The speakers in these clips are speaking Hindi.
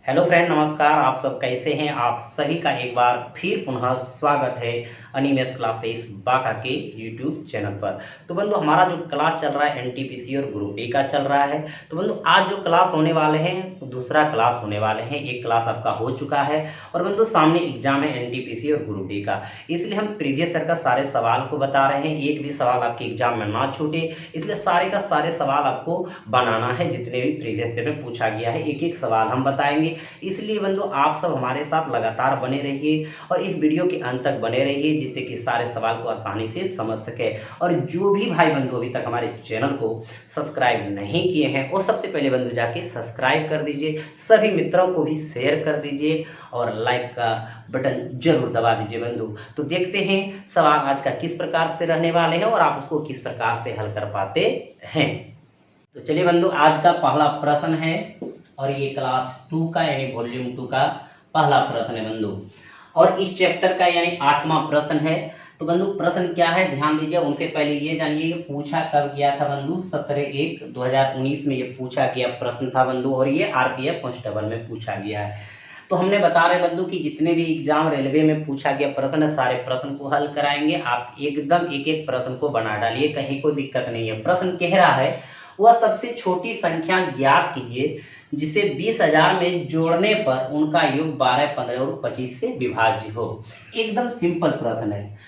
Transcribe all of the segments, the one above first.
हेलो फ्रेंड, नमस्कार। आप सब कैसे हैं? आप सभी का एक बार फिर पुनः स्वागत है अनिमेश क्लासेस बांका के यूट्यूब चैनल पर। तो बंधु, हमारा जो क्लास चल रहा है एनटीपीसी और ग्रुप डी का चल रहा है। तो बंधु, आज जो क्लास होने वाले हैं दूसरा क्लास होने वाले हैं। एक क्लास आपका हो चुका है और बंधु सामने एग्जाम है एनटीपीसी और ग्रुप डी का, इसलिए हम प्रीवियस ईयर का सारे सवाल को बता रहे हैं। एक भी सवाल आपके एग्जाम में ना छूटे, इसलिए सारे का सारे सवाल आपको बनाना है। जितने भी प्रीवियस ईयर में पूछा गया है एक एक सवाल हम बताएंगे। इसलिए बंधु आप सब हमारे साथ लगातार बने रहिए और इस वीडियो के अंत तक बने रहिए, जिससे कि सारे सवाल को आसानी से समझ सके। और जो भी भाई बंधु अभी तक हमारे चैनल को सब्सक्राइब नहीं किए हैं वो सबसे पहले बंधु जाके सब्सक्राइब कर दीजिए, सभी मित्रों को भी शेयर कर दीजिए और लाइक का बटन जरूर दबा दीजिए बंधु। तो देखते हैं सवाल आज का किस प्रकार से रहने वाले हैं और आप उसको किस प्रकार से हल कर पाते हैं। तो चलिए बंधु, आज का पहला प्रश्न है और ये क्लास 2 का यानी वॉल्यूम 2 का पहला प्रश्न है बंधु, और इस चैप्टर का यानी 8वां प्रश्न है। तो बंधु प्रश्न क्या है ध्यान दीजिए। उनसे पहले ये जानिए कि पूछा कब गया था बंधु। 17/1/2019 में ये पूछा गया प्रश्न था बंधु, और ये आरपीएफ कांस्टेबल में पूछा गया है। तो हमने बता रहे बंधु कि जितने भी एग्जाम रेलवे में पूछा गया प्रश्न है सारे प्रश्न को हल कराएंगे। आप एकदम एक एक प्रश्न को बना डालिए, कहीं कोई दिक्कत नहीं है। प्रश्न कह रहा है वह सबसे छोटी संख्या ज्ञात कीजिए जिसे 20,000 में जोड़ने पर उनका योग 12, 15 और 25 से विभाज्य हो। एकदम सिंपल प्रश्न है।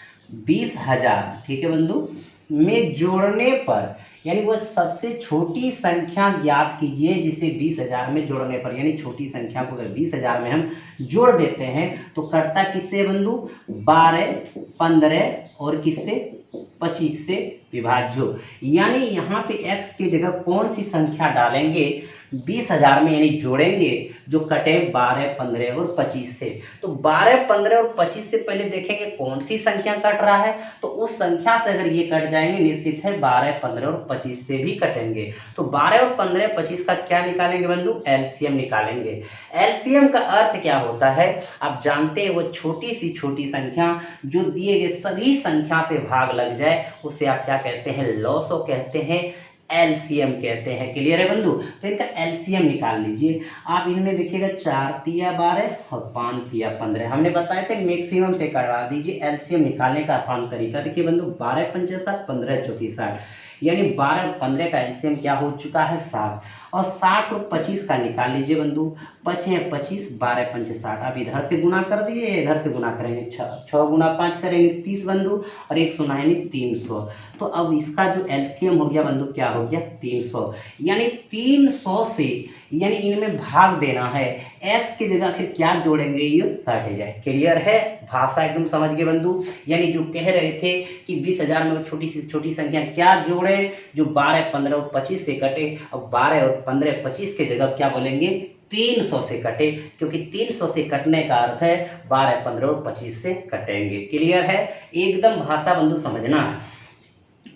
20,000 ठीक है बंधु में जोड़ने पर, यानी वो सबसे छोटी संख्या ज्ञात कीजिए जिसे 20,000 में जोड़ने पर, यानी छोटी संख्या को अगर 20,000 में हम जोड़ देते हैं तो कटता किससे बंधु? 12, 15 और किससे? 25 से विभाज्य हो। यानी यहाँ पे x की जगह कौन सी संख्या डालेंगे 20,000 में, यानी जोड़ेंगे जो कटे 12, 15 और 25 से। तो 12, 15 और 25 से पहले देखेंगे कौन सी संख्या कट रहा है, तो उस संख्या से अगर ये कट जाएंगे निश्चित है 12, 15 और 25 से भी कटेंगे। तो 12 और 15, 25 का क्या निकालेंगे बंधु? एलसीएम निकालेंगे। एलसीएम का अर्थ क्या होता है आप जानते हैं? वो छोटी सी छोटी संख्या जो दिए गए सभी संख्या से भाग लग जाए उसे आप क्या कहते हैं? लॉसो कहते हैं, एलसीएम कहते हैं। क्लियर है बंधु? तो इनका एलसीएम निकाल लीजिए आप। इनमें देखिएगा 4 तिया 12 और 5 तिया 15। हमने बताए थे मैक्सिमम से करवा दीजिए। एलसीएम निकालने का आसान तरीका देखिए बंधु, 12 पंचे 60, 15 चौकी 60, यानी 12 और 15 का एलसीएम क्या हो चुका है? 60। और 60 और 25 का निकाल लीजिए बंधु। 5 है 25, 12 पंचे 60। आप इधर से गुना कर दिए, इधर से गुना करेंगे 6 गुना 5 करेंगे 30 बंधु, और 1 सुना यानी 300। तो अब इसका जो एलसीएम हो गया बंधु क्या हो गया? 300। यानी 300 से, यानी इनमें भाग देना है। x की जगह फिर क्या जोड़ेंगे? ये काटे जाए। क्लियर है? भाषा एकदम समझ गए बंधु। यानी जो कह रहे थे कि 20,000 में छोटी सी छोटी संख्या क्या जोड़े जो 12, 15 और 25 से कटे। अब 12 और 15, 25 के जगह क्या बोलेंगे? 300 से कटे, क्योंकि 300 से कटने का अर्थ है 12, 15 और 25 से कटेंगे। क्लियर है? एकदम भाषा बंधु समझना है।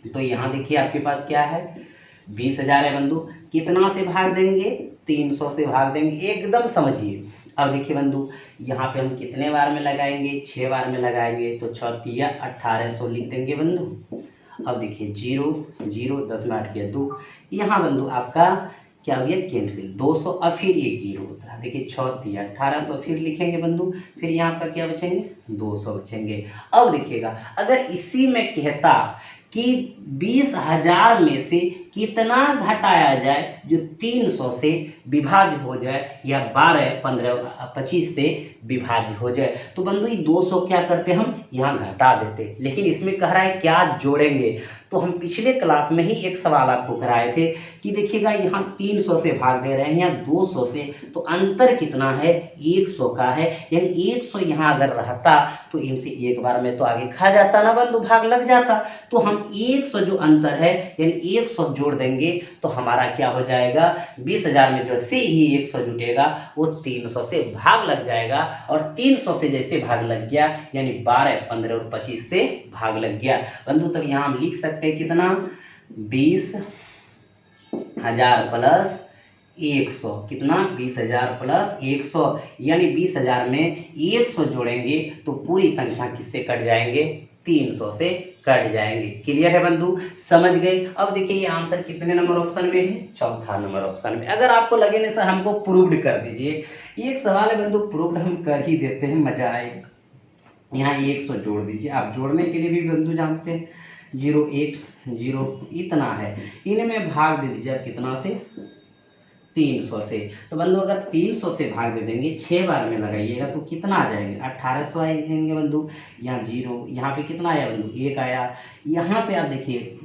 तो यहाँ देखिए आपके पास क्या है? 20,000 है बंधु, कितना से भाग देंगे? 300 से भाग देंगे। एकदम समझिए। अब देखिए बंधु यहाँ पे हम कितने बार में लगाएंगे? 6 बार में लगाएंगे, तो 6 तिया 1800 लिख देंगे बंधु। अब देखिए 0 0, 10 में 8 किया 2। यहाँ बंधु आपका क्या हो गया? कैंसिल 200, और फिर एक 0 होता है। देखिए 6 तिया 1800 फिर लिखेंगे बंधु, फिर यहाँ आपका क्या बचेंगे? 200 बचेंगे। अब देखिएगा अगर इसी में कहता कि 20,000 में से कितना घटाया जाए जो 300 से विभाज्य हो जाए या 12, 15 और 25 से विभाज्य हो जाए, तो बंधु ये 200 क्या करते हम यहाँ घटा देते। लेकिन इसमें कह रहा है क्या जोड़ेंगे। तो हम पिछले क्लास में ही एक सवाल आपको कराए थे कि देखिएगा यहाँ 300 से भाग दे रहे हैं यहाँ 200 से, तो अंतर कितना है? 100 का है। यानी 100 यहाँ अगर रहता तो इनसे एक बार में तो आगे खा जाता ना बंधु, भाग लग जाता। तो हम 100 जो अंतर है यानी 100 जोड़ देंगे तो हमारा क्या हो जाएगा? 20,000 में जैसे ही 100 जुटेगा वो 300 से भाग लग जाएगा, और 300 से जैसे भाग लग गया यानी 12, 15 और 25 से भाग लग गया बंधु। तब यहाँ हम लिख सकते हैं कितना? 20,000 प्लस 100। कितना? 20,000 प्लस 100, यानी 20,000 में 100 जोड़ेंगे तो पूरी संख्या किससे कट जाएंगे? 300 से कट जाएंगे। क्लियर है बंधु, समझ गए। अब देखिए ये आंसर कितने नंबर ऑप्शन में है, चौथा नंबर ऑप्शन में। अगर आपको लगे ना सर हमको प्रूव्ड कर दीजिए, ये एक सवाल है बंधु, प्रूव्ड हम कर ही देते हैं, मजा आएगा। यहाँ 100 जोड़ दीजिए, आप जोड़ने के लिए भी बंधु जानते हैं 0 1 0 इतना है, इनमें भाग दे दीजिए आप कितना से, 300 से। तो बंधु अगर 300 से भाग दे देंगे, 6 बार में लगाइएगा तो कितना आ जाएंगे, 1800 आएंगे बंधु। यहाँ 0, यहाँ पे कितना आया बंधु, 1 आया। यहाँ पे आप देखिए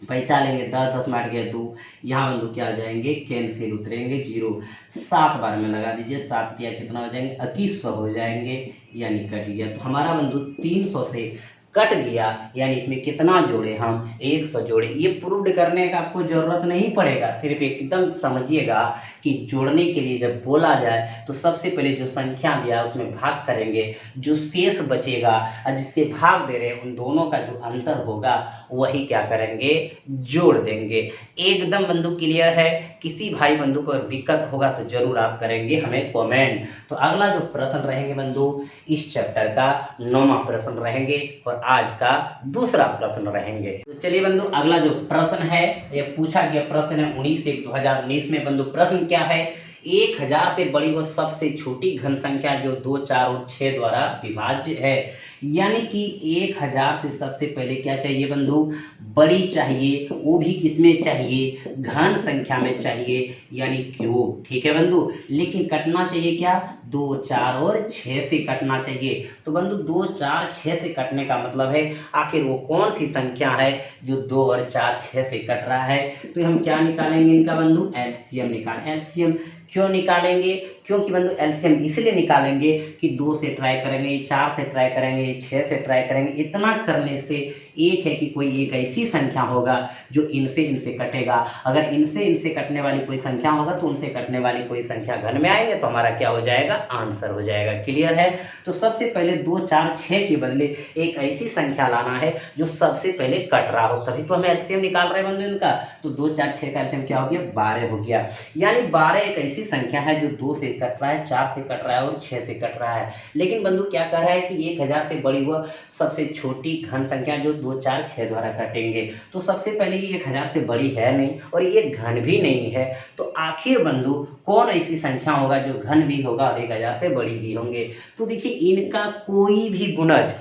पैसा लेंगे, 10 10 में 8 गया 2, यहाँ बंधु क्या आ जाएंगे, कैंसिल उतरेंगे 0। 7 बार में लगा दीजिए, 7 या कितना हो जाएंगे, 2100 हो जाएंगे, यानी कट गया। तो हमारा बंधु 300 से कट गया, यानी इसमें कितना जोड़े हम, 100 जोड़े। ये प्रूव्ड करने का आपको जरूरत नहीं पड़ेगा, सिर्फ एकदम समझिएगा कि जोड़ने के लिए जब बोला जाए तो सबसे पहले जो संख्या दिया है उसमें भाग करेंगे, जो शेष बचेगा और जिससे भाग दे रहे हैं उन दोनों का जो अंतर होगा वही क्या करेंगे, जोड़ देंगे। एकदम बंधु क्लियर है। किसी भाई बंधु को दिक्कत होगा तो जरूर आप करेंगे हमें कमेंट। तो अगला जो प्रश्न रहेंगे बंधु, इस चैप्टर का 9वां प्रश्न रहेंगे और आज का दूसरा प्रश्न रहेंगे। तो चलिए बंधु अगला जो प्रश्न है, ये पूछा गया प्रश्न है 19/1/2019 में। बंधु प्रश्न क्या है, 1000 से बड़ी व सबसे छोटी घन संख्या जो 2, 4 और 6 द्वारा विभाज्य है। यानी कि 1000 से सबसे पहले क्या चाहिए बंधु, बड़ी चाहिए, वो भी किसमें चाहिए, घन संख्या में चाहिए, यानी क्यूब। ठीक है बंधु, लेकिन कटना चाहिए क्या, 2, 4 और 6 से कटना चाहिए। तो बंधु 2, 4, 6 से कटने का मतलब है आखिर वो कौन सी संख्या है जो 2 और 4, 6 से कट रहा है। तो हम क्या निकालेंगे इनका बंधु, एलसीएम निकालें। एलसीएम क्यों निकालेंगे, क्योंकि बंधु एलसीएम इसलिए निकालेंगे कि 2 से ट्राई करेंगे, 4 से ट्राई करेंगे, 6 से ट्राई करेंगे। इतना करने से एक है कि कोई एक ऐसी संख्या होगा जो इनसे इनसे कटेगा। अगर इनसे इनसे कटने वाली कोई संख्या होगा तो उनसे कटने वाली कोई संख्या घन में आएंगे तो हमारा क्या हो जाएगा, आंसर हो जाएगा। क्लियर है। तो सबसे पहले 2, 4, 6 के बदले एक ऐसी संख्या लाना है जो सबसे पहले कट रहा हो, तभी तो हम एलसीएम निकाल रहे हैं बंधु इनका। तो 2, 4, 6 का एलसीएम क्या हो गया, 12 हो गया। यानी 12 एक ऐसी संख्या है जो 2 से कट रहा है, 4 से कट रहा है और 6 से कट रहा है। लेकिन बंधु क्या कर रहा है कि 1000 से बड़ी व सबसे छोटी घन संख्या जो 2, 4, 6 द्वारा कटेंगे। तो सबसे पहले ये 1000 से बड़ी है नहीं और ये घन भी नहीं है। तो आखिर बंधु कौन ऐसी संख्या होगा जो घन भी होगा और 1000 से बड़ी भी होंगे। तो देखिए इनका कोई भी गुणज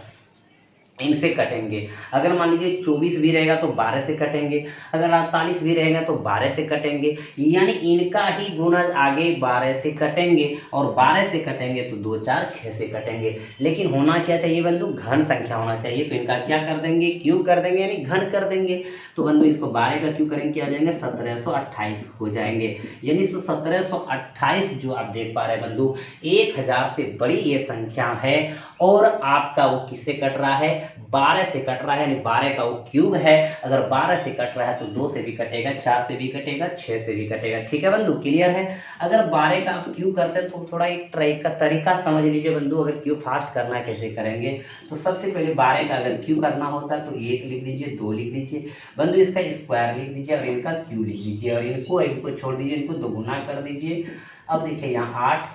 इनसे कटेंगे। अगर मान लीजिए 24 भी रहेगा तो 12 से कटेंगे, अगर 48 भी रहेगा तो 12 से कटेंगे। यानी इनका ही गुणज आगे 12 से कटेंगे और 12 से कटेंगे तो 2, 4, 6 से कटेंगे। लेकिन होना क्या चाहिए बंधु, घन संख्या होना चाहिए। तो इनका क्या कर देंगे, क्यूब कर देंगे, यानी घन कर देंगे। तो बंधु इसको 12 का क्यूब करेंगे क्या आ जाएंगे, 1728 हो जाएंगे। यानी 1728 जो आप देख पा रहे हैं बंधु, 1000 से बड़ी ये संख्या है और आपका वो किससे कट रहा है, 12 से कट रहा है। यानी 12 का वो क्यूब है। अगर 12 से कट रहा है तो 2 से भी कटेगा, 4 से भी कटेगा, 6 से भी कटेगा। ठीक है बंधु, क्लियर है। अगर 12 का आप क्यूब करते हैं तो थोड़ा एक ट्राई का तरीका समझ लीजिए बंधु। अगर क्यूब फास्ट करना है कैसे करेंगे, तो सबसे पहले 12 का अगर क्यूब करना होता है तो 1 लिख दीजिए, 2 लिख दीजिए बंधु, इसका स्क्वायर लिख दीजिए और इनका क्यूब लिख दीजिए और इनको छोड़ दीजिए, इनको दोगुना कर दीजिए। अब देखिए यहाँ 8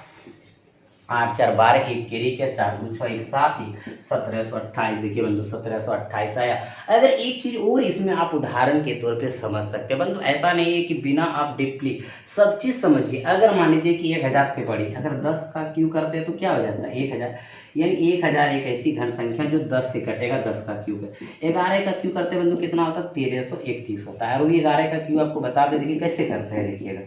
8 4 12, 1 गिरी के 4 2 6 1 7 1728। देखिए बंधु 1728 आया। अगर एक चीज और इसमें आप उदाहरण के तौर पे समझ सकते हैं बंधु, ऐसा नहीं है कि बिना आप डीपली सब चीज समझिए। अगर मान लीजिए कि 1000 से बड़ी, अगर 10 का क्यूब करते हैं तो क्या हो जाता है 1000। यानी 1000 एक ऐसी घन संख्या जो 10 से कटेगा, 10 का क्यूब है। 11 का क्यूब करते हैं बंधु कितना होता है, 1331 होता है। और ये 11 का क्यूब आपको बता दे देखिए कैसे करते हैं। देखिएगा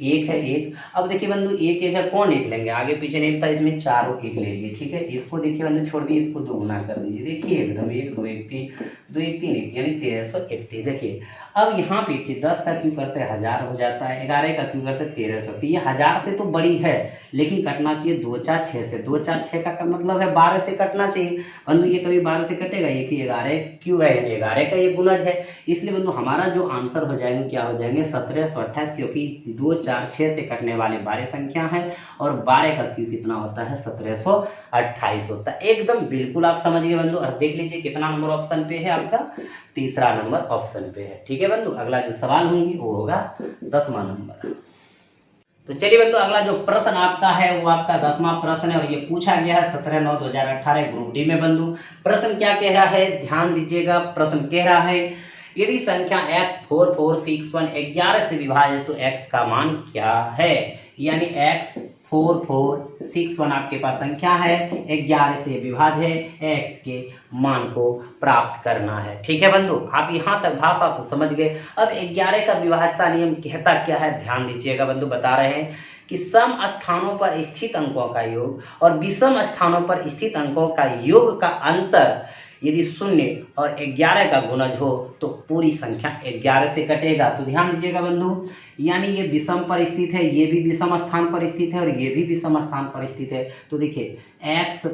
एक है एक, अब देखिए बंधु एक है, कौन एक लेंगे, आगे पीछे नहीं था, इसमें चारों एक ले लिए। ठीक है, इसको देखिए बंधु छोड़ दिए, इसको दोगुना कर दीजिए। देखिए एकदम 1 2 1 3 2 1 3 1, यानी 1331। देखिए अब यहाँ पे 10 का क्यूब करते हैं 1000 हो जाता है, 11 का क्यूब करते हैं 1300। ये 1000 से तो बड़ी है लेकिन कटना चाहिए 2 4 6 से। 2 4 6 का मतलब है 12 से कटना चाहिए बंधु। ये कभी 12 से कटेगा, ये कि 11 क्यूब है, यानी 11 का ये गुणज है। इसलिए बंधु हमारा जो आंसर हो जाएंगे क्या हो जाएंगे, 1728, क्योंकि 2 4 6 से कटने वाले 12 संख्या है और 12 का क्यूब कितना होता है, 1728 होता है। एकदम बिल्कुल आप समझ गए बंधु। और देख लीजिए कितना नंबर ऑप्शन पे है आपका, तीसरा नंबर ऑप्शन पे है। ठीक है बंधु, अगला जो सवाल होंगी वो होगा 10वां नंबर। तो चलिए बंधु, अगला जो प्रश्न आपका है वो आपका 10वां प्रश्न है और ये पूछा गया है 17/9/2018 ग्रुप डी में बंधु। प्रश्न क्या कह रहा है, ध्यान दीजिएगा। प्रश्न कह रहा है, यदि संख्या x4461 11 से विभाजित तो x का मान क्या है। यानी x4461 आपके पास संख्या है, 11 से विभाज्य है, x के मान को प्राप्त करना है। ठीक है बंधु, आप यहाँ तक भाषा तो समझ गए। अब 11 का विभाज्यता नियम कहता क्या है, ध्यान दीजिएगा बंधु। बता रहे हैं कि सम स्थानों पर स्थित अंकों का योग और विषम स्थानों पर स्थित अंकों का योग का अंतर यदि 0 और 11 का गुणज हो तो पूरी संख्या 11 से कटेगा। तो ध्यान दीजिएगा बंधु, यानी ये विषम पर स्थित है, ये भी विषम स्थान पर स्थित है और ये भी विषम स्थान पर स्थित है। तो देखिए x +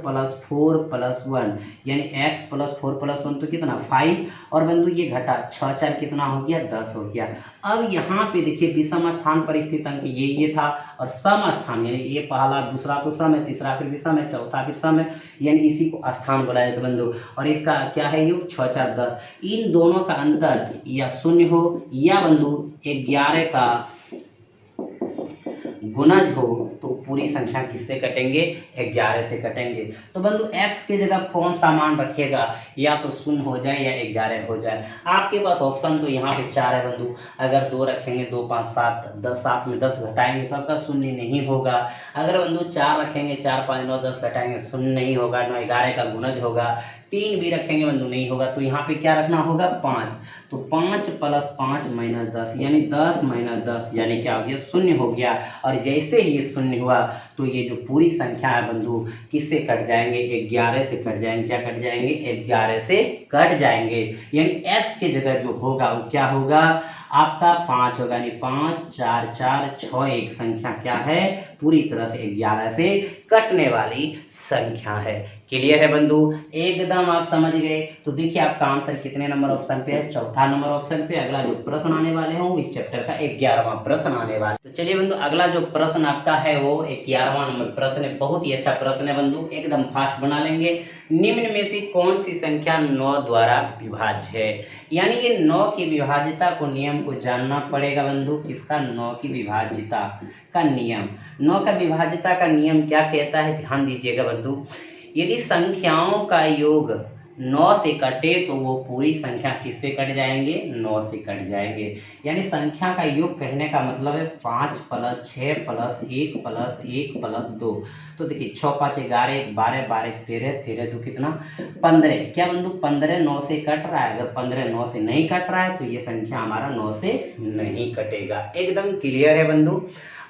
4 + 1 यानी x + 4 + 1 तो कितना 5 और बंधु ये घटा 6 4 कितना हो गया 10 हो गया। अब यहाँ पे देखिए विषम स्थान पर स्थित अंक ये था और सम स्थान यानी ये पहला दूसरा तो सम है, तीसरा फिर विषम है, चौथा फिर सम है, यानी इसी को स्थान बोला जाता है बंधु। और इसका क्या है योग 6 4 10। इन दोनों का अंतर या 0 हो या बंधु 11 का गुणज हो तो पूरी संख्या किससे कटेंगे, 11 से कटेंगे। तो बंधु x की जगह कौन सा मान रखिएगा, या तो 0 हो जाए या 11 हो जाए। आपके पास ऑप्शन तो यहाँ पे 4 है बंधु। अगर 2 रखेंगे 2 5 7 10, 7 में 10 घटाएंगे तो आपका 0 नहीं होगा। अगर बंधु 4 रखेंगे 4 5 9 10 घटाएंगे 0 नहीं होगा, 9 11 का गुणज होगा। 3 भी रखेंगे बंधु नहीं होगा, तो यहाँ पे क्या रखना होगा 5। तो 5 + 5 - 10 यानी 10 - 10 यानी क्या हो गया 0 हो गया। और जैसे ही ये 0 हुआ तो ये जो पूरी संख्या है बंधु किससे कट जाएंगे, 11 से कट जाएंगे। क्या कट जाएंगे, 11 से कट जाएंगे। यानी x की जगह जो होगा वो क्या होगा आपका 5 होगा, यानी 5 4 4 6 एक संख्या क्या है पूरी तरह से 11 से कटने वाली संख्या है। क्लियर है बंधु, एकदम आप समझ गए। तो देखिए आपका आंसर कितने नंबर ऑप्शन पे है, चौथा नंबर ऑप्शन पे। अगला जो प्रश्न आने वाले हैं इस चैप्टर का 11वां प्रश्न आने वाला। तो चलिए बंधु, अगला जो प्रश्न आपका है वो 11वां नंबर प्रश्न है। बहुत ही अच्छा प्रश्न है बंधु, एकदम फास्ट बना लेंगे। निम्न में से कौन सी संख्या 9 द्वारा विभाज्य है। यानी ये 9 की विभाज्यता को नियम को जानना पड़ेगा बंधु। किसका, 9 की विभाज्यता का नियम। 9 का विभाज्यता का नियम क्या कहता है, ध्यान दीजिएगा बंधु। यदि संख्याओं का योग 9 से कटे तो वो पूरी संख्या किससे कट जाएंगे, 9 से कट जाएंगे। यानी संख्या का योग कहने का मतलब है 5 + 6 + 1 + 1 + 2। तो देखिए 6 5 11 12 12 13 13 2 कितना 15। क्या बंधु 15 9 से कट रहा है। अगर 15 9 से नहीं कट रहा है तो ये संख्या हमारा 9 से नहीं कटेगा। एकदम क्लियर है बंधु,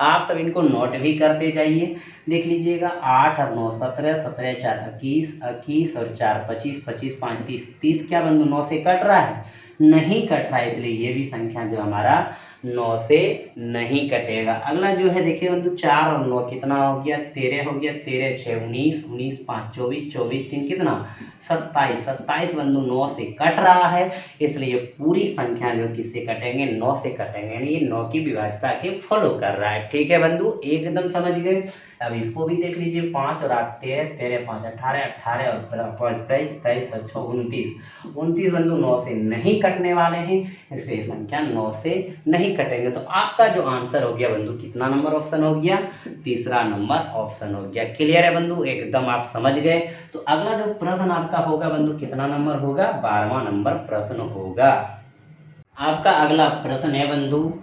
आप सब इनको नोट भी करते जाइए। देख लीजिएगा 8 और 9 17 17 4 21 21 और 4 25 25 5 30 30 क्या बंधु 9 से कट रहा है, नहीं कट रहा है, इसलिए ये भी संख्या जो हमारा 9 से नहीं कटेगा। अगला जो है देखिए बंधु 4 और 9 कितना हो गया 13 हो गया, 13 6 19 19 5 24 24 3 कितना 27 27 बंधु 9 से कट रहा है, इसलिए पूरी संख्या जो किससे कटेंगे 9 से कटेंगे। यानी ये 9 की विभाज्यता के फॉलो कर रहा है। ठीक है बंधु, एकदम समझ गए। अब इसको भी देख लीजिए 5 और 8 13 13 5 18 18 और 5 23 23 और 6 29 29 बंधु 9 से नहीं कटने वाले हैं, इसलिए संख्या 9 से नहीं कटेंगे। तो आपका जो आंसर हो गया बंधु कितना नंबर ऑप्शन हो गया, तीसरा नंबर ऑप्शन हो गया। क्लियर है बंधु, एकदम आप समझ गए। तो अगला जो प्रश्न आपका होगा बंधु कितना नंबर होगा, 12वां नंबर प्रश्न होगा। आपका अगला प्रश्न है बंधु,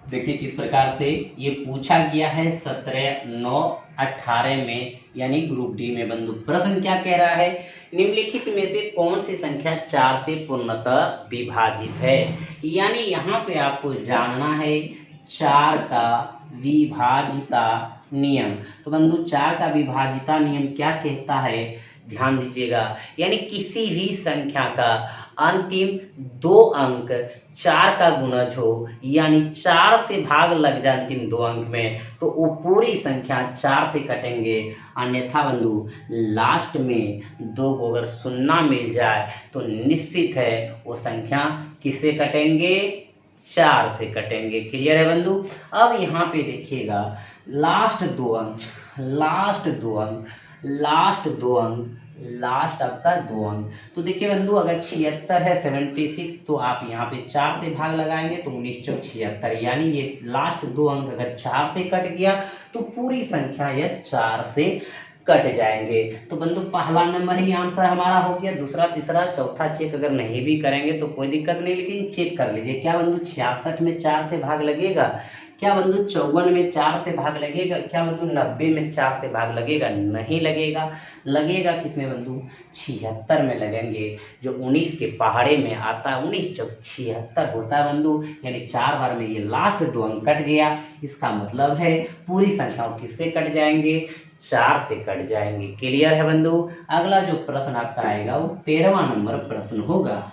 देखिए किस प्रकार से ये पूछा गया है 17/9/18 में यानी ग्रुप डी में बंधु। प्रश्न क्या कह रहा है, निम्नलिखित में से कौन सी संख्या 4 से पूर्णतः विभाजित है। यानी यहाँ पे आपको जानना है 4 का विभाजिता नियम। तो बंधु 4 का विभाजिता नियम क्या कहता है, ध्यान दीजिएगा। यानी किसी भी संख्या का अंतिम 2 अंक 4 का गुणज हो, यानी 4 से भाग लग जाए अंतिम 2 अंक में, तो वो पूरी संख्या 4 से कटेंगे। अन्यथा बंधु लास्ट में 2 को अगर 0 मिल जाए तो निश्चित है वो संख्या किससे कटेंगे, 4 से कटेंगे। क्लियर है बंधु। अब यहाँ पे देखिएगा लास्ट दो अंक लास्ट आपका 2 अंक। तो देखिए बंधु, अगर 76 है 76, तो आप यहाँ पे 4 से भाग लगाएंगे तो 19 चौक 76, यानी ये लास्ट 2 अंक अगर 4 से कट गया तो पूरी संख्या यह 4 से कट जाएंगे। तो बंधु पहला नंबर ही आंसर हमारा हो गया। दूसरा तीसरा चौथा चेक अगर नहीं भी करेंगे तो कोई दिक्कत नहीं, लेकिन चेक कर लीजिए। क्या बंधु 66 में 4 से भाग लगेगा? क्या बंधु 54 में 4 से भाग लगेगा? क्या बंधु 90 में 4 से भाग लगेगा? नहीं लगेगा। लगेगा किसमें बंधु? 76 में लगेंगे, जो 19 के पहाड़े में आता है। 19 चौक 76 होता है बंधु, यानी 4 बार में ये लास्ट 2 अंक कट गया। इसका मतलब है पूरी संख्याओं किससे कट जाएंगे? 4 से कट जाएंगे। क्लियर है बंधु? अगला जो प्रश्न आपका आएगा वो 13वां नंबर प्रश्न होगा।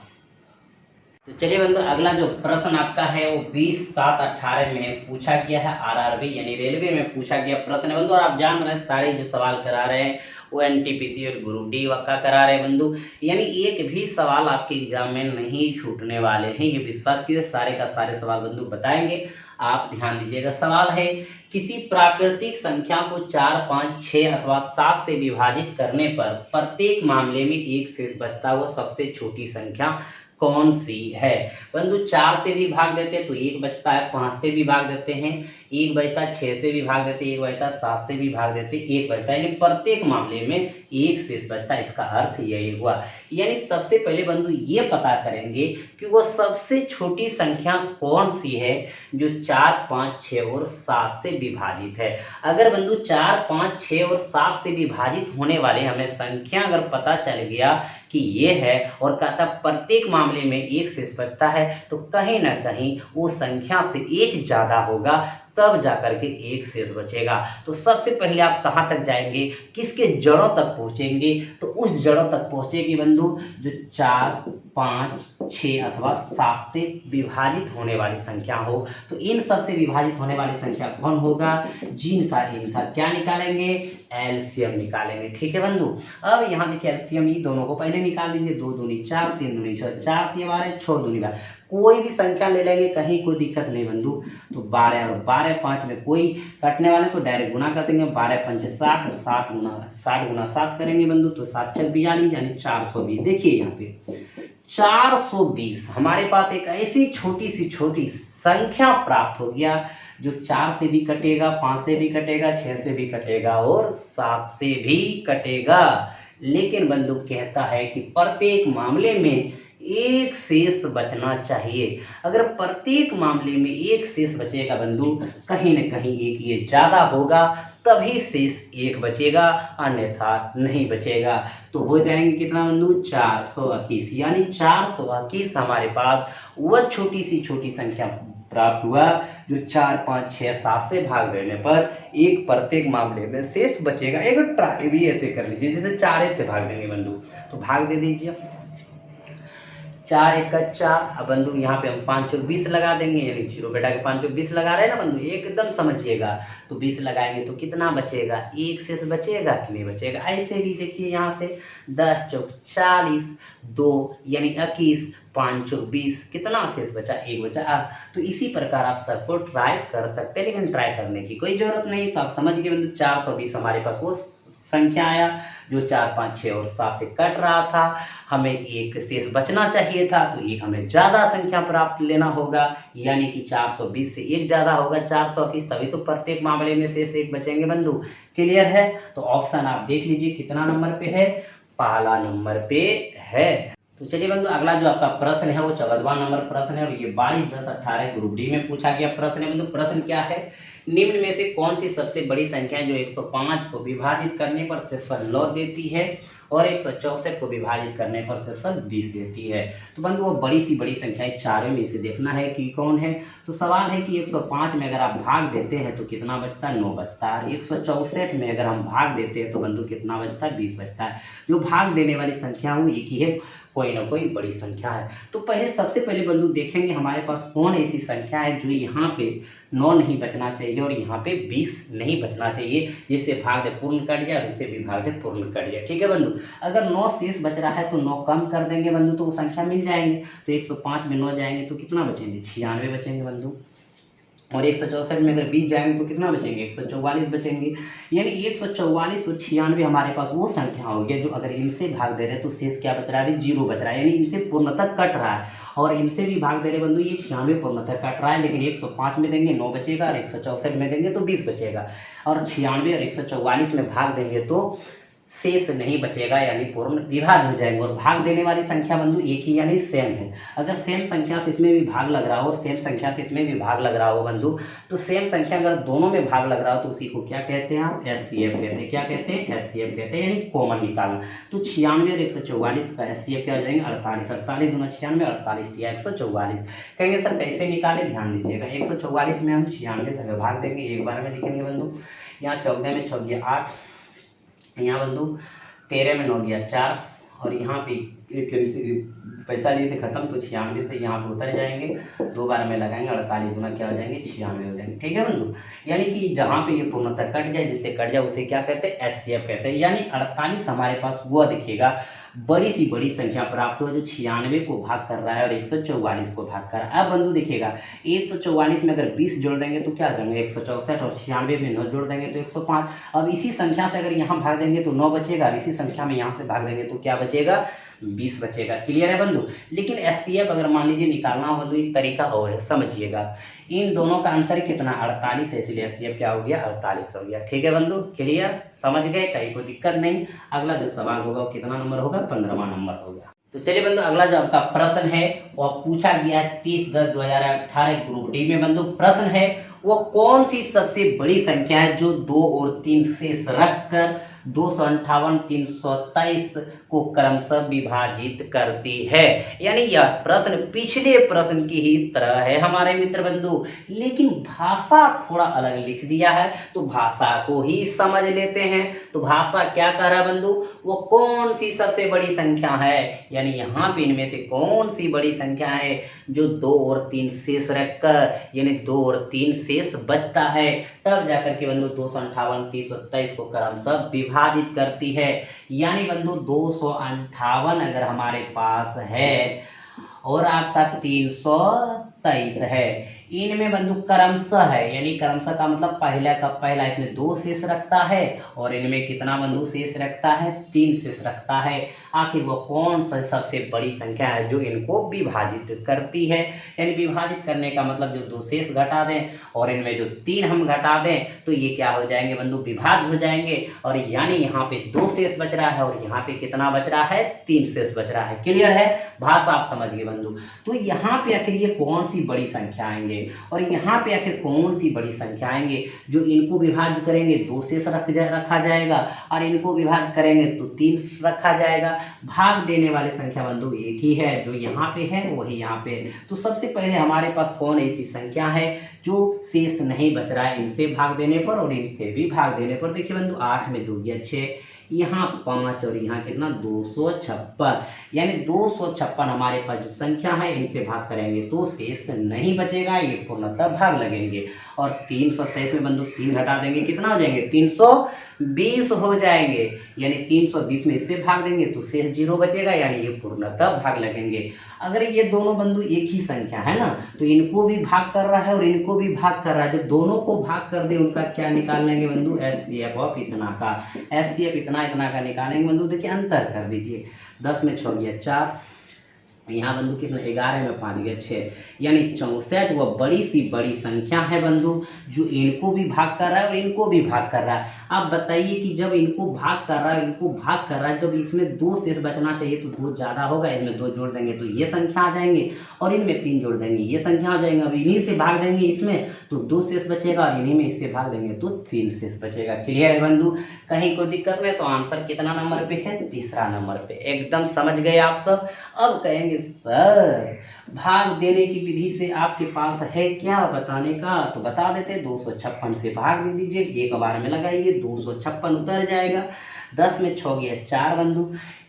तो चलिए बंधु, अगला जो प्रश्न आपका है वो 20/7/18 में पूछा गया है। आरआरबी यानी रेलवे में पूछा गया प्रश्न है बंधु। और आप जान रहे हैं सारे जो सवाल करा रहे हैं वो एनटीपीसी और ग्रुप डी का करा रहे हैं बंधु, यानी एक भी सवाल आपके एग्जाम में नहीं छूटने वाले हैं, ये विश्वास कीजिए। सारे का सारे सवाल बंधु बताएंगे, आप ध्यान दीजिएगा। सवाल है, किसी प्राकृतिक संख्या को 4, 5, 6 अथवा 7 से विभाजित करने पर प्रत्येक मामले में एक शेष बचता हुआ सबसे छोटी संख्या कौन सी है? बंधु 4 से भी भाग देते हैं तो 1 बचता है, 5 से भी भाग देते हैं 1 बचता है, 6 से भी भाग देते हैं 1 बचता है, 7 से भी भाग देते हैं 1 बचता है, यानी प्रत्येक मामले में एक शेष बचता है। इसका अर्थ यही हुआ। यानी सबसे पहले बंधु ये पता करेंगे कि वो सबसे छोटी संख्या कौन सी है जो 4, 5, 6 और 7 से विभाजित है। अगर बंधु 4, 5, 6 और 7 से विभाजित होने वाले हमें संख्या अगर पता चल गया कि ये है और कहता प्रत्येक मामले में एक शेष बचता है, तो कहीं ना कहीं वो संख्या से एक ज़्यादा होगा, तब जाकर के एक शेष बचेगा। तो सबसे पहले आप कहाँ तक जाएंगे? किसके जड़ों तक पहुँचेंगे? तो उस जड़ों तक पहुँचेगी बंधु जो 4, 5, 6 अथवा 7 से विभाजित होने वाली संख्या हो। तो इन सब से विभाजित होने वाली संख्या कौन होगा? जिनका इनका क्या निकालेंगे? एलसीएम निकालेंगे। ठीक है बंधु। अब यहाँ देखिए एलसीएम ये दोनों को पहले निकाल लीजिए। 2 दूनी 4, 3 दूनी 6, 4 3 12, 6 दूनी 12, कोई भी संख्या ले लेंगे, कहीं कोई दिक्कत नहीं बंधु। तो 12 और 12 5 में कोई कटने वाले तो डायरेक्ट गुना कर देंगे। 12 5 60 और 60 गुना 7 करेंगे बंधु, तो 7 6 42 यानी 420। देखिए यहाँ पे 420 हमारे पास एक ऐसी छोटी संख्या प्राप्त हो गया जो 4 से भी कटेगा, 5 से भी कटेगा, 6 से भी कटेगा और 7 से भी कटेगा। लेकिन बंधु कहता है कि प्रत्येक मामले में एक शेष बचना चाहिए। अगर प्रत्येक मामले में एक शेष बचेगा बंधु, कहीं न कहीं एक ये ज़्यादा होगा, तभी शेष एक बचेगा, अन्यथा नहीं बचेगा। तो हो जाएंगे कितना बंधु? 421, यानी 421 हमारे पास वह छोटी संख्या प्राप्त हुआ जो 4, 5, 6, 7 से भाग देने पर एक प्रत्येक मामले में शेष बचेगा। एक ट्राई भी ऐसे कर लीजिए, जैसे 4 से भाग देंगे बंधु, तो भाग दे दीजिए। 4 1 का 4। अब बंधु यहाँ पे हम 5 चौक 20 लगा देंगे, यानी 0 बेटा के 5 चौक 20 लगा रहे हैं ना बंधु, एकदम समझिएगा। तो 20 लगाएंगे तो कितना बचेगा? एक शेष बचेगा कि नहीं बचेगा? ऐसे भी देखिए यहाँ से 10 चौक 40, 2 यानी 21, 5 चौक 20, कितना शेष बचा? एक बचा। तो इसी प्रकार आप सबको ट्राई कर सकते हैं, लेकिन ट्राई करने की कोई जरूरत नहीं। तो आप समझ गए बंधु 420 हमारे पास वो संख्या आया जो 4, 5, 6 और 7 से कट रहा था। हमें एक शेष बचना चाहिए था, तो एक हमें ज़्यादा संख्या प्राप्त लेना होगा, यानी कि 420 से एक ज़्यादा होगा 421, तभी तो प्रत्येक मामले में शेष एक बचेंगे बंधु। क्लियर है? तो ऑप्शन आप देख लीजिए कितना नंबर पे है? पहला नंबर पे है। तो चलिए बंधु, अगला जो आपका प्रश्न है वो 14वां नंबर प्रश्न है और ये 22/10/18 ग्रुप डी में पूछा गया प्रश्न है बंधु। प्रश्न क्या है? निम्न में से कौन सी सबसे बड़ी संख्या है जो 105 को विभाजित करने पर शेषफल 9 देती है और 164 को विभाजित करने पर शेषफल 20 देती है? तो बंधु वो बड़ी संख्या है, चारों में से देखना है कि कौन है। तो सवाल है कि 105 में अगर आप भाग देते हैं तो कितना बचता है? 9 बचता है। 164 में अगर हम भाग देते हैं तो बंधु कितना बचता है? 20 बचता है। जो भाग देने वाली संख्या वो एक ही है, कोई ना कोई बड़ी संख्या है। तो सबसे पहले बंधु देखेंगे हमारे पास कौन ऐसी संख्या है जो यहाँ पे 9 नहीं बचना चाहिए और यहाँ पे 20 नहीं बचना चाहिए, जिससे भाग दे पूर्ण कट जाए और इससे भी भाग दे पूर्ण कट जाए। ठीक है बंधु। अगर 9 शेष बच रहा है तो 9 कम कर देंगे बंधु, तो वो संख्या मिल जाएंगे। तो 105 में 9 जाएंगे तो कितना बचेंगे? 96 बचेंगे बंधु। और 164 में अगर 20 जाएंगे तो कितना बचेंगे, 144 बचेंगे। यानी 144 और 96 हमारे पास वो संख्या हो गया जो अगर इनसे भाग दे रहे हैं तो शेष क्या बच रहा है, अभी 0 बच रहा है, यानी इनसे पूर्णतः कट रहा है। और इनसे भी भाग दे रहे बंधु, ये 96 पूर्णतः कट रहा है, लेकिन 105 में देंगे 9 बचेगा, और 164 में देंगे तो 20 बचेगा। और 96 और 144 में भाग देंगे तो शेष नहीं बचेगा, यानी पूर्ण विभाज्य हो जाएंगे। और भाग देने वाली संख्या बंधु एक ही यानी सेम है। अगर सेम संख्या से इसमें भी भाग लग रहा हो और सेम संख्या से इसमें भी भाग लग रहा हो बंधु, तो सेम संख्या अगर दोनों में भाग लग रहा हो तो उसी को क्या कहते हैं आप, एचसीएफ कहते हैं। क्या कहते हैं, एचसीएफ कहते हैं, यानी कॉमन निकालना। तो 96 और 144 का एचसीएफ क्या हो जाएंगे, 48। 48 दूना 96, 48 दिया 144। कहेंगे सर कैसे निकाले, ध्यान दीजिएगा। 144 में हम 96 से भाग देंगे, एक बार में लिखेंगे बंधु। यहाँ 14 में 6 गया 8, यहाँ बंधु 13 में 9 गया 4, और यहाँ पे पैसा लिए थे खत्म, तो 96 से यहाँ पे उतर जाएंगे, 2 बार में लगाएंगे, 48 दूना क्या हो जाएंगे, 96 हो जाएंगे। ठीक है बंधु, यानी कि जहाँ पे ये पूर्णतः कट जाए, जिससे कट जाए उसे क्या कहते हैं, एचसीएफ कहते हैं। यानी 48 हमारे पास वो दिखेगा बड़ी सी बड़ी संख्या प्राप्त हो जो 96 को भाग कर रहा है और 144 को भाग कर रहा है। अब बंधु देखिएगा 144 में अगर 20 जोड़ देंगे तो क्या देंगे, 164, और 96 में 9 जोड़ देंगे तो 105। अब इसी संख्या से अगर यहाँ भाग देंगे तो 9 बचेगा, और इसी संख्या में यहाँ से भाग देंगे तो क्या बचेगा, 20 बचेगा। क्लियर है बंधु। लेकिन एचसीएफ अगर मान लीजिए निकालना हो बंधु, एक तरीका और है, समझिएगा। इन दोनों का अंतर कितना, 48 है, इसलिए एचसीएफ क्या हो गया, 48 हो गया। ठीक है बंधु, क्लियर, समझ गए, कहीं कोई दिक्कत नहीं। अगला जो सवाल होगा वो कितना नंबर होगा, 15वां नंबर होगा। तो चलिए बंधु, अगला जो आपका प्रश्न है वो पूछा गया है 30/10/2018 ग्रुप डी में। बंधु प्रश्न है वो कौन सी सबसे बड़ी संख्या है जो 2 और 3 शेष रखकर 258, 323 को क्रमशः विभाजित करती है। यानी यह प्रश्न पिछले प्रश्न की ही तरह है हमारे मित्र बंधु, लेकिन भाषा थोड़ा अलग लिख दिया है, तो भाषा को ही समझ लेते हैं। तो भाषा क्या कह रहा है बंधु, वो कौन सी सबसे बड़ी संख्या है, यानी यहाँ पे इनमें से कौन सी बड़ी संख्या है जो 2 और 3 शेष रखकर, यानी 2 और 3 शेष बचता है, तब जाकर के बंधु 258, 323 को क्रमशः विभाजित करती है। यानी बंधु 258 अगर हमारे पास है और आपका 323 है, इनमें बंधु क्रमशः है, यानी क्रमशः का मतलब पहला का पहला इसमें 2 शेष रखता है, और इनमें कितना बंधु शेष रखता है, 3 शेष रखता है। आखिर वो कौन सा सबसे बड़ी संख्या है जो इनको विभाजित करती है, यानी विभाजित करने का मतलब जो 2 शेष घटा दें और इनमें जो 3 हम घटा दें तो ये क्या हो जाएंगे बंधु, विभाज्य हो जाएंगे। और यानी यहाँ पे 2 शेष बच रहा है और यहाँ पे कितना बच रहा है, 3 शेष बच रहा है। क्लियर है, भाषा आप समझ गए बंधु। तो यहाँ पे आखिर ये कौन सी बड़ी संख्या आएंगे और यहाँ पे आखिर कौन सी बड़ी संख्या आएंगे जो इनको विभाज्य करेंगे 2 शेष रखा जाएगा, और इनको विभाज्य करेंगे तो 3 रखा जाएगा। भाग देने वाली संख्या बंधु एक ही है, जो यहाँ पे है वही यहाँ पे है। तो सबसे पहले हमारे पास कौन ऐसी संख्या है जो शेष नहीं बच रहा है इनसे भाग देने पर और इनसे भी भाग देने पर। देखिए बंधु 8 में 2 गया 6, यहाँ 5 और यहाँ कितना 256, यानी 256 हमारे पास जो संख्या है इनसे भाग करेंगे तो शेष नहीं बचेगा, ये पूर्णतः भाग लगेंगे। और 323 में बंधु 3 घटा देंगे, कितना हो जाएंगे, 320 हो जाएंगे, यानी 320 में इससे भाग देंगे तो शेष 0 बचेगा, यानी ये पूर्णतः भाग लगेंगे। अगर ये दोनों बंधु एक ही संख्या है ना, तो इनको भी भाग कर रहा है और इनको भी भाग कर रहा है। जब दोनों को भाग कर दे उनका क्या निकाल लेंगे बंधु, एचसीएफ ऑफ इतना का, एचसीएफ इतना का निकालेंगे बंधु। देखिए अंतर कर दीजिए, 10 में 6 गया 4, यहाँ बंधु कितना 11 में 5 गया 6, यानी 64 वह बड़ी सी बड़ी संख्या है बंधु जो इनको भी भाग कर रहा है और इनको भी भाग कर रहा है। आप बताइए कि जब इनको भाग कर रहा है इनको भाग कर रहा है, जब इसमें 2 शेष बचना चाहिए तो 2 ज़्यादा होगा, इसमें 2 जोड़ देंगे तो ये संख्या आ जाएंगे, और इनमें 3 जोड़ देंगे ये संख्या आ जाएंगे। अब इन्हीं से भाग देंगे इसमें तो 2 शेष बचेगा, और इन्हीं में इससे भाग देंगे तो 3 शेष बचेगा। क्लियर है बंधु, कहीं कोई दिक्कत नहीं। तो आंसर कितना नंबर पे है, तीसरा नंबर पे। एकदम समझ गए आप सब। अब कहेंगे सर भाग देने की विधि से आपके पास है क्या बताने का, तो बता देते। 256 से भाग दे दीजिए, एक बार में लगाइए, 256 उतर जाएगा। 10 में 6 गया 4 बंधु,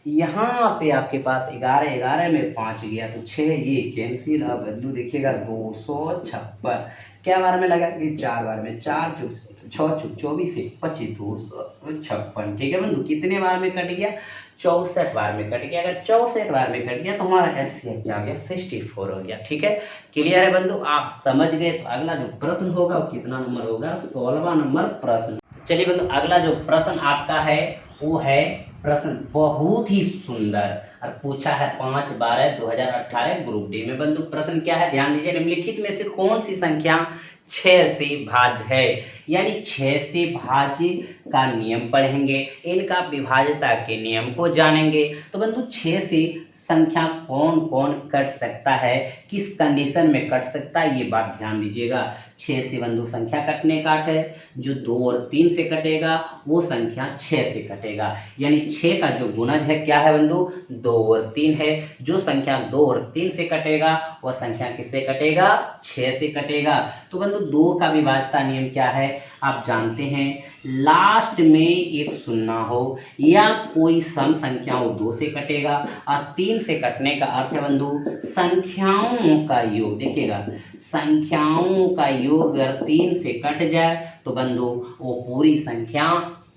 यहाँ पे आपके पास 11, 11 में 5 गया तो 6, ये कैंसिल। अब बंधु देखिएगा 256 क्या बार में लगाएंगे, 4 बार में, 4 चुक छः 24 से 25 2 56। ठीक है बंधु, कितने बार में कट गया? 64 बार में कट गया। अगर 64 बार में कट गया तो हमारा एलसीएम क्या आ गया? 64 हो गया। ठीक है, क्लियर है बंधु, आप समझ गए। तो अगला जो प्रश्न होगा वो कितना नंबर होगा? 16वां नंबर प्रश्न। चलिए बंधु, अगला जो प्रश्न आपका है वो है प्रश्न बहुत ही सुंदर और पूछा है 5/12/2018 ग्रुप डी में। बंधु प्रश्न क्या है, ध्यान दीजिए। निम्नलिखित में से कौन सी संख्या 6 से भाज्य है? यानी 6 से भाज्य का नियम पढ़ेंगे, इनका विभाज्यता के नियम को जानेंगे। तो बंधु 6 से संख्या कौन कौन कट सकता है, किस कंडीशन में कट सकता है, ये बात ध्यान दीजिएगा। 6 से बंधु संख्या कटने काट है, जो 2 और 3 से कटेगा वो संख्या 6 से कटेगा। यानी 6 का जो गुणज है क्या है बंधु? 2 और 3 है। जो संख्या 2 और 3 से कटेगा वह संख्या किससे कटेगा? 6 से कटेगा। तो बंधु 2 का विभाज्यता नियम क्या है आप जानते हैं, लास्ट में एक शून्य हो या कोई सम संख्या हो 2 से कटेगा, और 3 से कटने का अर्थ है बंधु संख्याओं का योग। देखिएगा, संख्याओं का योग अगर 3 से कट जाए तो बंधु वो पूरी संख्या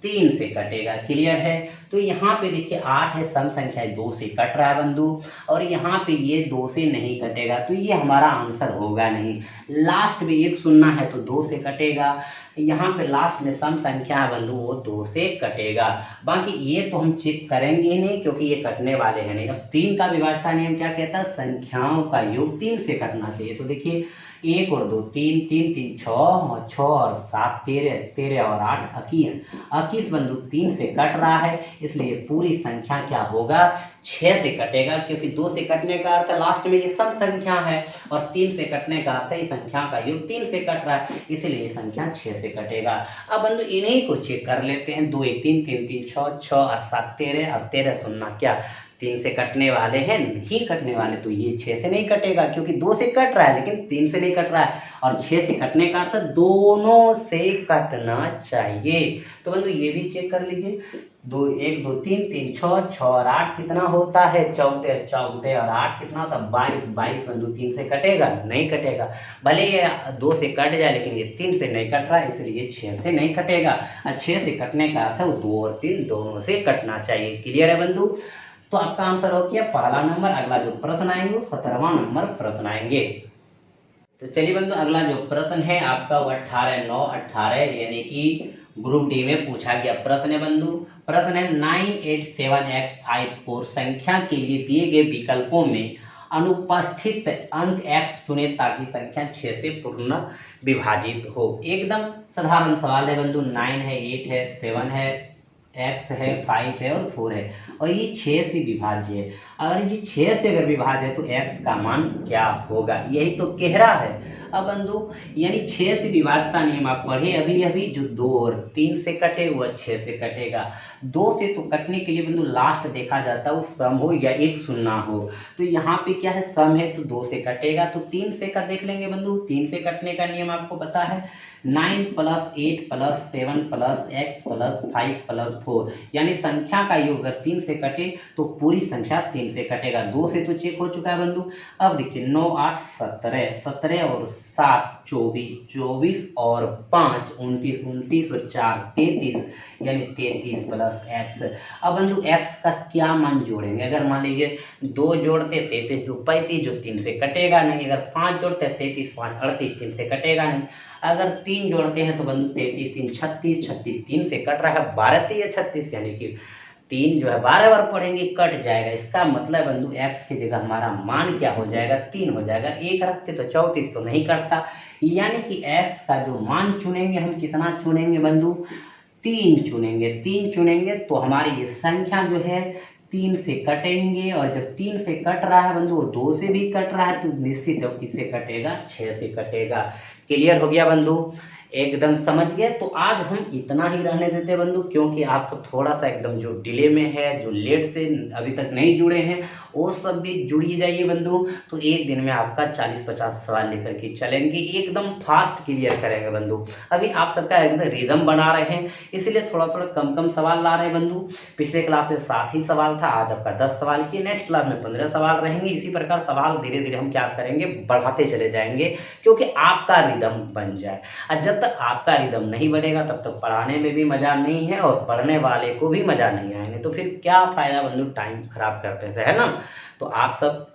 3 से कटेगा। क्लियर है? तो यहाँ पे देखिए 8 है, सम संख्या 2 से कट रहा है बंधु, और यहाँ पे ये 2 से नहीं कटेगा, तो ये हमारा आंसर होगा नहीं। लास्ट में एक शून्य है तो 2 से कटेगा, यहाँ पे लास्ट में सम संख्या है बंधु वो 2 से कटेगा। बाकी ये तो हम चेक करेंगे ही नहीं क्योंकि ये कटने वाले हैं नहीं। अब 3 का विभाज्यता नियम क्या कहता है? संख्याओं का योग 3 से कटना चाहिए। तो देखिए 1 और 2 3, 3 3 6, और 6 और 7 13, 13 और 8 21। 21 बंधु 3 से कट रहा है, इसलिए पूरी संख्या क्या होगा? 6 से कटेगा, क्योंकि 2 से कटने का अर्थ लास्ट में ये सब संख्या है, और 3 से कटने का अर्थ है ये संख्या का योग 3 से कट रहा है, इसलिए ये संख्या 6 से कटेगा। अब बंधु इन्हीं को चेक कर लेते हैं। 2 1 3 3 3 6, 6 और 7 13, और 13 शून्य क्या 3 से कटने वाले हैं? नहीं कटने वाले, तो ये 6 से नहीं कटेगा, क्योंकि 2 से कट रहा है लेकिन 3 से नहीं कट रहा है, और 6 से कटने का अर्थ दोनों से कटना चाहिए। तो बंधु ये भी चेक कर लीजिए। 2 1 2 3 3 6, 6 और 8 कितना होता है? 14 14 और 8 कितना होता है? 22 22 बंधु 3 से कटेगा? नहीं कटेगा। भले ये 2 से कट जाए लेकिन ये 3 से नहीं कट रहा है, इसलिए 6 से नहीं कटेगा। और 6 से कटने का अर्थ है वो 2 और 3 दोनों से कटना चाहिए। क्लियर है बंधु? तो आपका आंसर हो गया पहला नंबर। अगला जो प्रश्न आएंगे वो 17वां नंबर प्रश्न आएंगे। तो चलिए बंधु, अगला जो प्रश्न है आपका वो 18/9/18 यानी कि ग्रुप डी में पूछा गया प्रश्न है बंधु। प्रश्न है 987x54 संख्या के लिए दिए गए विकल्पों में अनुपस्थित अंक x चुने ताकि संख्या 6 से पूर्ण विभाजित हो। एकदम साधारण सवाल है बंधु। 9 है, 8 है, 7 है, x है, 5 है और 4 है, और ये 6 से विभाज्य है। अगर ये 6 से अगर विभाज्य है तो x का मान क्या होगा? यही तो कह रहा है। अब बंधु यानी 6 से विभाज्यता नियम आप पढ़े अभी अभी, जो 2 और 3 से कटे वह 6 से कटेगा। 2 से तो कटने के लिए बंधु लास्ट देखा जाता है वो सम हो या एक शून्य हो, तो यहाँ पे क्या है? सम है तो 2 से कटेगा, तो 3 से का देख लेंगे बंधु। 3 से कटने का नियम आपको पता है, 9 + 8 + 7 + x + 5 + 4, यानी संख्या का योग अगर 3 से कटे तो पूरी संख्या 3 से कटेगा। 2 से तो चेक हो चुका है बंधु। अब देखिए 9 8 17, 17 और 7 24, 24 और 5 29, 29 और 4 33, यानी 33 + x। अब बंधु x का क्या मान जोड़ेंगे? अगर मान लीजिए 2 जोड़ते 33 2 35, जो 3 से कटेगा नहीं। अगर 5 जोड़ते 33 5 38, 3 से कटेगा नहीं। अगर 3 जोड़ते हैं तो बंधु 33 3 36, 36 3 से कट रहा है, 12 3 36, यानी कि 3 जो है 12 बार पढ़ेंगे कट जाएगा। इसका मतलब बंधु x की जगह हमारा मान क्या हो जाएगा? 3 हो जाएगा। 1 रखते तो 34 तो नहीं कटता, यानी कि x का जो मान चुनेंगे हम कितना चुनेंगे बंधु? 3 चुनेंगे। 3 चुनेंगे तो हमारी ये संख्या जो है 3 से कटेंगे, और जब 3 से कट रहा है बंधु वो 2 से भी कट रहा है, तो निश्चित है किससे कटेगा? 6 से कटेगा। क्लियर हो गया बंधु? एकदम समझ गए। तो आज हम इतना ही रहने देते हैं बंधु, क्योंकि आप सब थोड़ा सा एकदम जो डिले में है, जो लेट से अभी तक नहीं जुड़े हैं, वो सब भी जुड़िए जाइए बंधु। तो एक दिन में आपका 40-50 सवाल लेकर के चलेंगे, एकदम फास्ट क्लियर करेंगे बंधु। अभी आप सबका एकदम रिदम बना रहे हैं, इसलिए थोड़ा थोड़ा कम कम सवाल ला रहे हैं बंधु। पिछले क्लास में 7 ही सवाल था, आज आपका 10 सवाल की, नेक्स्ट क्लास में 15 सवाल रहेंगे। इसी प्रकार सवाल धीरे धीरे हम क्या करेंगे? बढ़ाते चले जाएंगे, क्योंकि आपका रिदम बन जाए। और जब तक आपका रिदम नहीं बढ़ेगा तब तक पढ़ाने में भी मज़ा नहीं है और पढ़ने वाले को भी मज़ा नहीं आएंगे। तो फिर क्या फ़ायदा बंधु टाइम खराब करने से, है ना। तो आप सब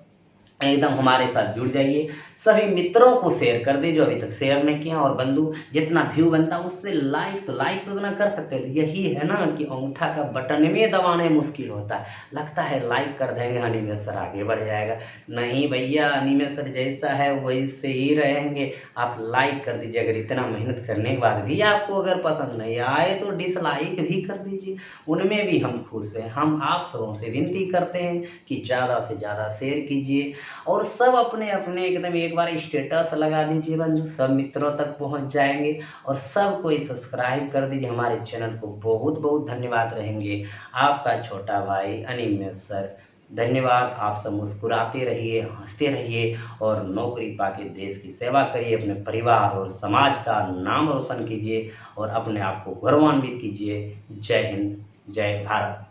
एकदम हमारे साथ जुड़ जाइए, सभी मित्रों को शेयर कर दीजिए जो अभी तक शेयर नहीं किया, और बंधु जितना व्यू बनता है उससे लाइक तो उतना कर सकते हैं। यही है ना कि अंगूठा का बटन में दबाने मुश्किल होता है, लगता है लाइक कर देंगे अनिमेष सर आगे बढ़ जाएगा। नहीं भैया, अनिमेष सर जैसा है वैसे ही रहेंगे। आप लाइक कर दीजिए, अगर इतना मेहनत करने के बाद भी आपको अगर पसंद नहीं आए तो डिसलाइक भी कर दीजिए, उनमें भी हम खुश हैं। हम आप सबों से विनती करते हैं कि ज़्यादा से ज़्यादा शेयर कीजिए और सब अपने अपने एकदम एक बार स्टेटस लगा दीजिए बंधु, सब मित्रों तक पहुंच जाएंगे। और सब कोई सब्सक्राइब कर दीजिए हमारे चैनल को। बहुत बहुत धन्यवाद रहेंगे आपका छोटा भाई अनिमेष सर। धन्यवाद। आप सब मुस्कुराते रहिए, हंसते रहिए और नौकरी पाके देश की सेवा करिए, अपने परिवार और समाज का नाम रोशन कीजिए और अपने आप को गौरवान्वित कीजिए। जय हिंद, जय भारत।